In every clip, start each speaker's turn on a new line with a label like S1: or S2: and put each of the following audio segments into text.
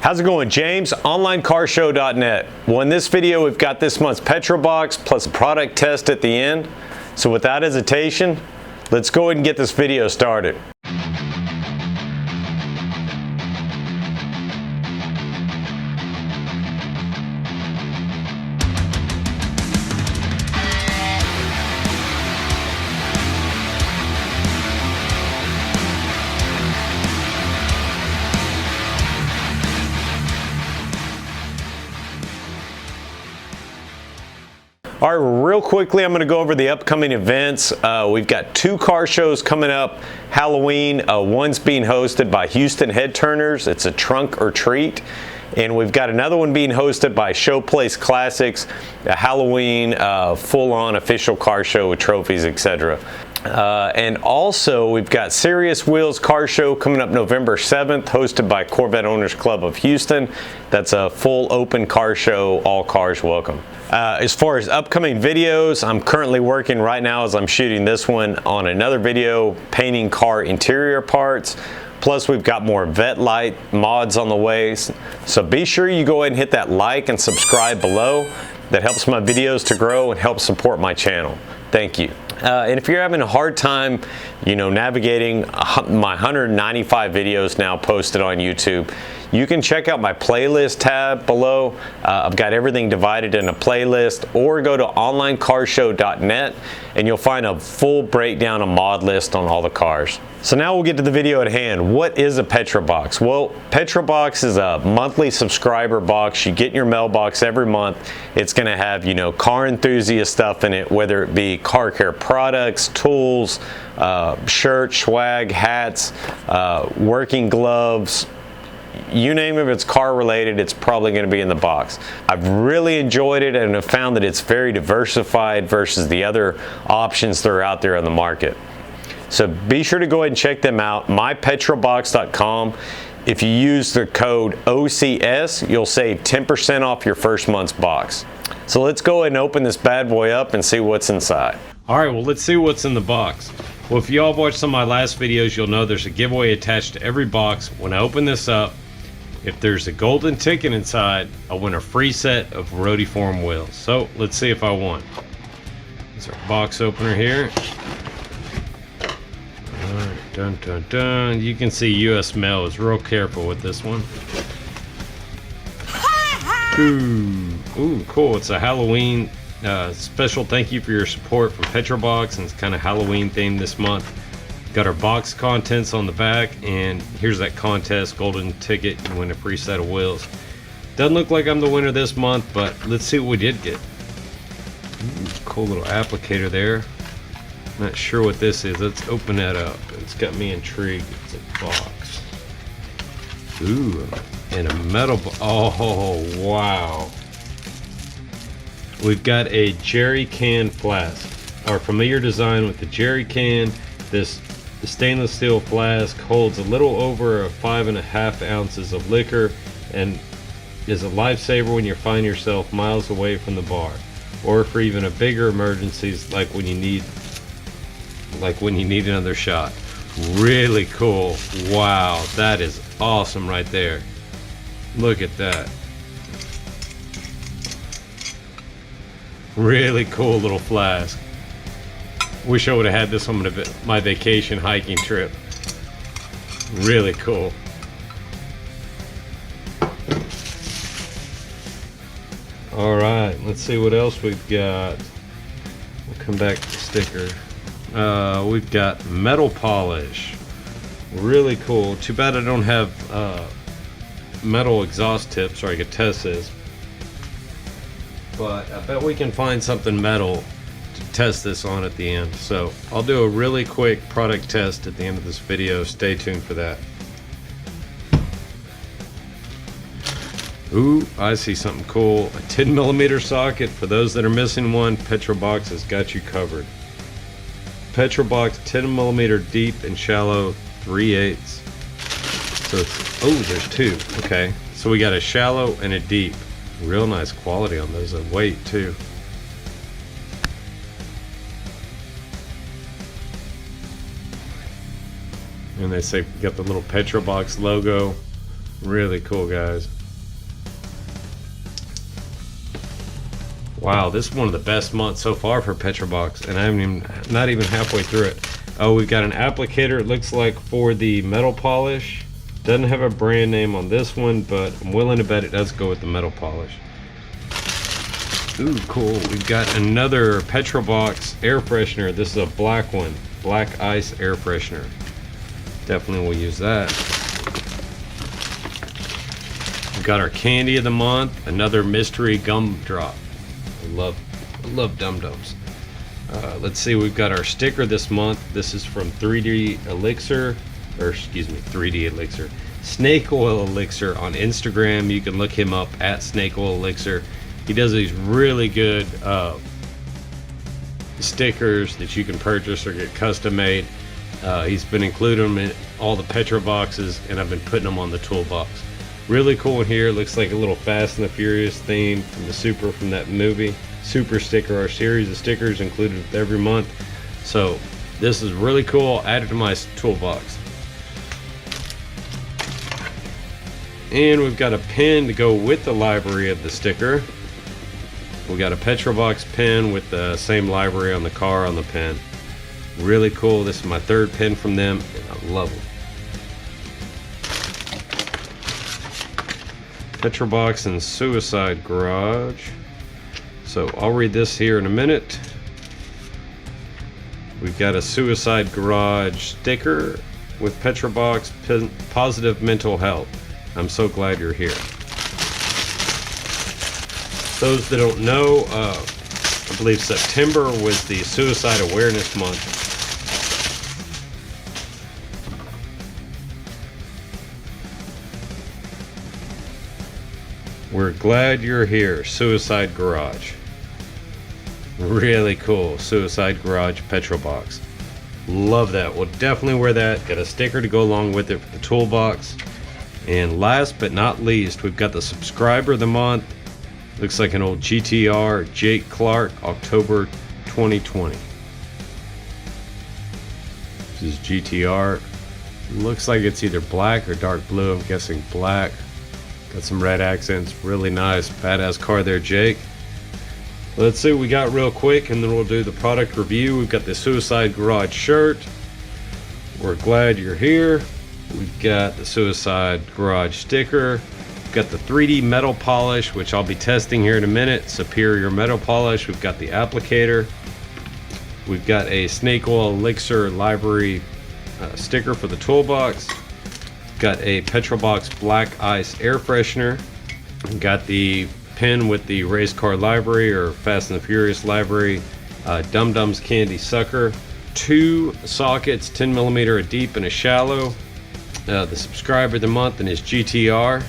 S1: How's it going, James? OnlineCarShow.net. Well, in this video, we've got this month's Petrolbox plus a product test at the end. So without hesitation, let's go ahead and get this video started. All right, real quickly, I'm going to go over the upcoming events. We've got 2 car shows coming up. Halloween, one's being hosted by Houston Head Turners. It's a trunk or treat. And we've got another one being hosted by Showplace Classics, a Halloween full-on official car show with trophies, etc. And also, we've got Serious Wheels Car Show coming up November 7th, hosted by Corvette Owners Club of Houston. That's a full open car show, all cars welcome. As far as upcoming videos, I'm currently working right now as I'm shooting this one on another video, painting car interior parts. Plus, we've got more Vet Light mods on the way. So be sure you go ahead and hit that like and subscribe below. That helps my videos to grow and helps support my channel. Thank you. And if you're having a hard time, navigating my 195 videos now posted on YouTube, you can check out my playlist tab below. I've got everything divided in a playlist, or go to OnlineCarShow.net and you'll find a full breakdown of mod list on all the cars. So now we'll get to the video at hand. What is a Petrolbox? Well, Petrolbox is a monthly subscriber box you get in your mailbox every month. It's going to have, car enthusiast stuff in it, whether it be car care products, tools, shirts, swag, hats, working gloves. You name it, if it's car related, it's probably going to be in the box. I've really enjoyed it and have found that it's very diversified versus the other options that are out there on the market. So be sure to go ahead and check them out, mypetrolbox.com. If you use the code OCS, you'll save 10% off your first month's box. So let's go ahead and open this bad boy up and see what's inside. All right, well, let's see what's in the box. Well, if y'all watched some of my last videos, you'll know there's a giveaway attached to every box. When I open this up, if there's a golden ticket inside, I'll win a free set of Rotiform wheels. So let's see if I won. There's our box opener here. All right, dun dun dun. You can see US Mail is real careful with this one. Ooh, cool. It's a Halloween special thank you for your support from Petrolbox, and it's kind of Halloween themed this month. Got our box contents on the back, and here's that contest golden ticket. You win a free set of wheels. Doesn't look like I'm the winner this month, but let's see what we did get. Ooh, cool little applicator there. Not sure what this is. Let's open that up. It's got me intrigued. It's a box. Ooh, and a metal oh wow. We've got a jerry can flask. Our familiar design with the jerry can. The stainless steel flask holds a little over 5.5 ounces of liquor and is a lifesaver when you find yourself miles away from the bar, or for even a bigger emergencies like when you need another shot. Really cool. Wow, that is awesome right there. Look at that. Really cool little flask. Wish I would have had this on my vacation hiking trip. Really cool. All right, let's see what else we've got. We'll come back to the sticker. We've got metal polish. Really cool. Too bad I don't have metal exhaust tips so I could test this. But I bet we can find something metal to test this on at the end. So I'll do a really quick product test at the end of this video. Stay tuned for that. Ooh, I see something cool. A 10mm socket. For those that are missing one, Petrolbox has got you covered. Petrolbox 10mm deep and shallow 3/8. So it's, oh, there's 2. Okay, so we got a shallow and a deep. Real nice quality on those, and weight too. And they say got the little Petrolbox logo.
S2: Really cool, guys. Wow, this is one of the best months so far for Petrolbox, and I'm not even halfway through it. Oh, we've got an applicator, it looks like, for the metal polish. Doesn't have a brand name on this one, but I'm willing to bet it does go with the metal polish. Ooh, cool. We've got another Petrolbox air freshener. This is a black one. Black ice air freshener. Definitely will use that. We've got our candy of the month. Another mystery gumdrop. I love Dum-Dums. Let's see, we've got our sticker this month. This is from 3D Elixir, or excuse me, 3D Elixir. Snake Oil Elixir on Instagram. You can look him up at Snake Oil Elixir. He does these really good stickers that you can purchase or get custom made. He's been including them in all the Petrolboxes, and I've been putting them on the toolbox. Really cool in here. Looks like a little Fast and the Furious theme from that movie. Super sticker, our series of stickers included with every month. So this is really cool. Added to my toolbox. And we've got a pin to go with the library of the sticker. We got a Petrolbox pin with the same library on the car on the pin. Really cool. This is my third pin from them, and I love them. Petrolbox and Suicide Garage. So I'll read this here in a minute. We've got a Suicide Garage sticker with Petrolbox Positive Mental Health. I'm so glad you're here. Those that don't know, I believe September was the Suicide Awareness Month. We're glad you're here, Suicide Garage. Really cool, Suicide Garage Petrolbox. Love that. We'll definitely wear that. Got a sticker to go along with it for the toolbox. And last but not least, we've got the Subscriber of the Month. Looks like an old GTR, Jake Clark, October 2020. This is GTR. Looks like it's either black or dark blue. I'm guessing black. Got some red accents. Really nice, badass car there, Jake. Let's see what we got real quick, and then we'll do the product review. We've got the Suicide Garage shirt. We're glad you're here. We've got the Suicide Garage sticker. We've got the 3D metal polish, which I'll be testing here in a minute. Superior metal polish. We've got the applicator. We've got a Snake Oil Elixir library sticker for the toolbox. Got a Petrolbox Black Ice air freshener. Got the pin with the race car library or Fast and the Furious library. Dum-Dums candy sucker. 2 sockets, 10mm deep and a shallow. The Subscriber of the Month and his GTR.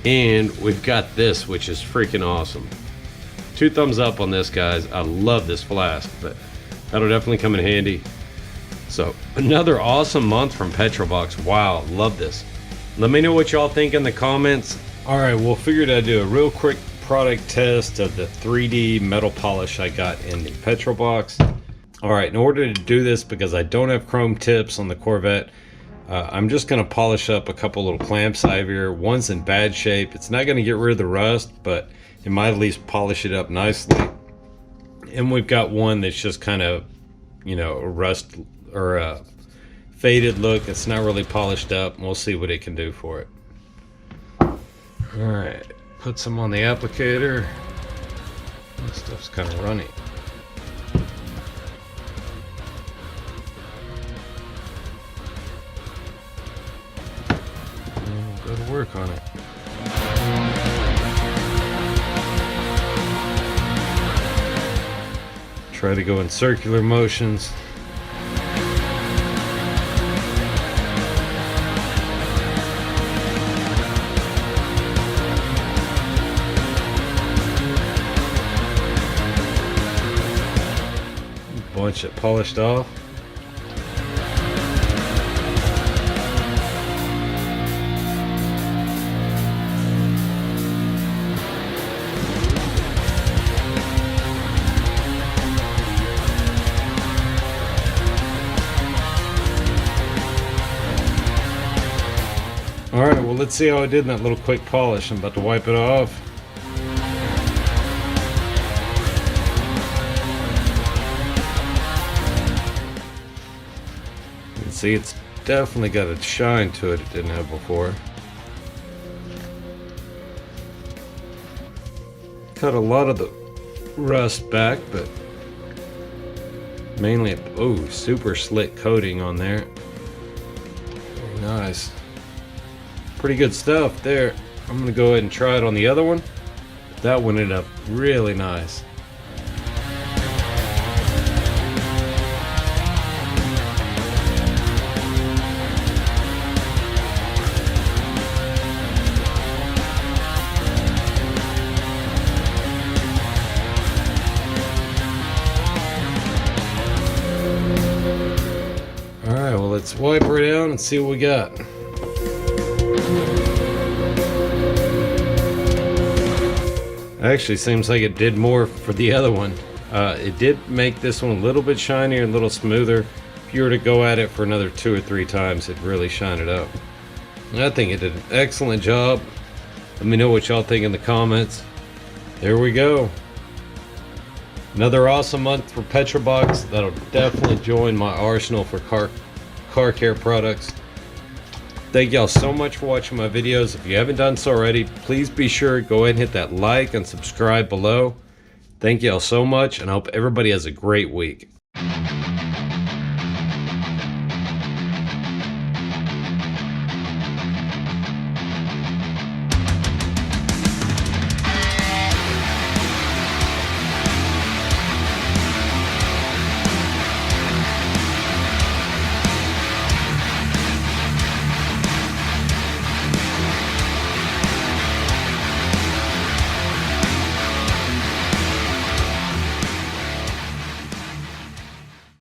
S2: And we've got this, which is freaking awesome. 2 thumbs up on this, guys. I love this flask, but that'll definitely come in handy. So another awesome month from Petrolbox. Wow, love this. Let me know what y'all think in the comments. All right, we'll figured I'd do a real quick product test of the 3D metal polish I got in the Petrolbox. All right, in order to do this, because I don't have chrome tips on the Corvette, I'm just gonna polish up a couple little clamps I have here. One's in bad shape. It's not gonna get rid of the rust, but it might at least polish it up nicely. And we've got one that's just kind of, you know, a rust or a faded look. It's not really polished up, and we'll see what it can do for it. All right, put some on the applicator. This stuff's kind of runny. And we'll go to work on it. Try to go in circular motions. Bunch it polished off. well, let's see how I did in that little quick polish. I'm about to wipe it off. You can see it's definitely got a shine to it didn't have before. Cut a lot of the rust back, but mainly super slick coating on there. Very nice. Pretty good stuff there. I'm gonna go ahead and try it on the other one. That one ended up really nice. Alright, well, let's wipe her down and see what we got. Actually, seems like it did more for the other one. It did make this one a little bit shinier, a little smoother. If you were to go at it for another 2 or 3 times, it'd really shine it up. And I think it did an excellent job. Let me know what y'all think in the comments. There we go. Another awesome month for Petrolbox. That'll definitely join my arsenal for car care products. Thank y'all so much for watching my videos. If you haven't done so already, please be sure to go ahead and hit that like and subscribe below. Thank y'all so much, and I hope everybody has a great week.